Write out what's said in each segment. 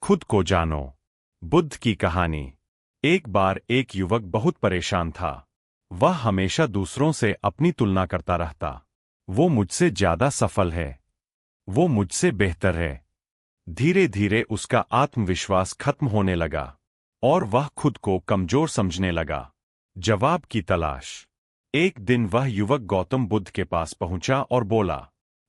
खुद को जानो। बुद्ध की कहानी। एक बार एक युवक बहुत परेशान था। वह हमेशा दूसरों से अपनी तुलना करता रहता। वो मुझसे ज्यादा सफल है, वो मुझसे बेहतर है। धीरे धीरे उसका आत्मविश्वास खत्म होने लगा और वह खुद को कमजोर समझने लगा। जवाब की तलाश। एक दिन वह युवक गौतम बुद्ध के पास पहुंचा और बोला,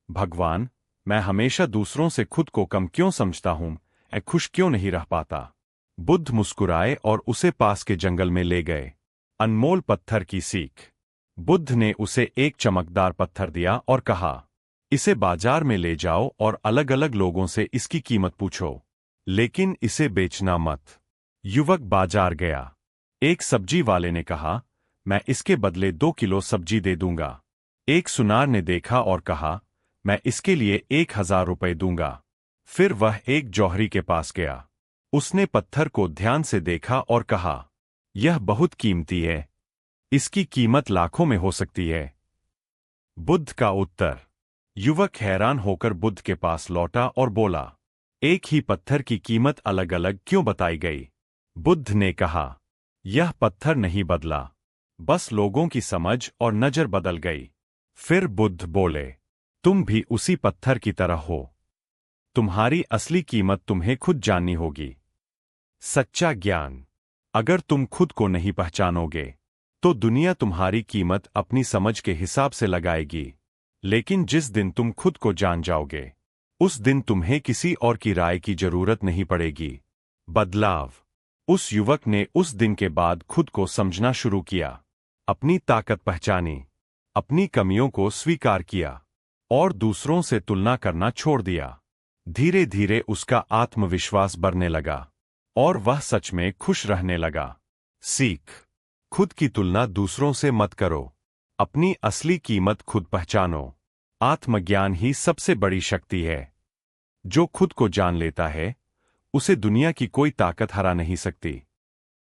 भगवान, मैं हमेशा दूसरों से खुद को कम क्यों समझता हूं, मैं खुश क्यों नहीं रह पाता। बुद्ध मुस्कुराए और उसे पास के जंगल में ले गए। अनमोल पत्थर की सीख। बुद्ध ने उसे एक चमकदार पत्थर दिया और कहा, इसे बाजार में ले जाओ और अलग अलग लोगों से इसकी कीमत पूछो, लेकिन इसे बेचना मत। युवक बाजार गया। एक सब्जी वाले ने कहा, मैं इसके बदले 2 किलो सब्जी दे दूंगा। एक सुनार ने देखा और कहा, मैं इसके लिए 1000 रुपये दूंगा। फिर वह एक जौहरी के पास गया। उसने पत्थर को ध्यान से देखा और कहा, यह बहुत कीमती है, इसकी कीमत लाखों में हो सकती है। बुद्ध का उत्तर। युवक हैरान होकर बुद्ध के पास लौटा और बोला, एक ही पत्थर की कीमत अलग अलग क्यों बताई गई। बुद्ध ने कहा, यह पत्थर नहीं बदला, बस लोगों की समझ और नजर बदल गई। फिर बुद्ध बोले, तुम भी उसी पत्थर की तरह हो। तुम्हारी असली कीमत तुम्हें खुद जाननी होगी। सच्चा ज्ञान। अगर तुम खुद को नहीं पहचानोगे तो दुनिया तुम्हारी कीमत अपनी समझ के हिसाब से लगाएगी। लेकिन जिस दिन तुम खुद को जान जाओगे, उस दिन तुम्हें किसी और की राय की जरूरत नहीं पड़ेगी। बदलाव। उस युवक ने उस दिन के बाद खुद को समझना शुरू किया, अपनी ताकत पहचानी, अपनी कमियों को स्वीकार किया और दूसरों से तुलना करना छोड़ दिया। धीरे धीरे उसका आत्मविश्वास बढ़ने लगा और वह सच में खुश रहने लगा। सीख। खुद की तुलना दूसरों से मत करो, अपनी असली कीमत खुद पहचानो। आत्मज्ञान ही सबसे बड़ी शक्ति है। जो खुद को जान लेता है, उसे दुनिया की कोई ताकत हरा नहीं सकती।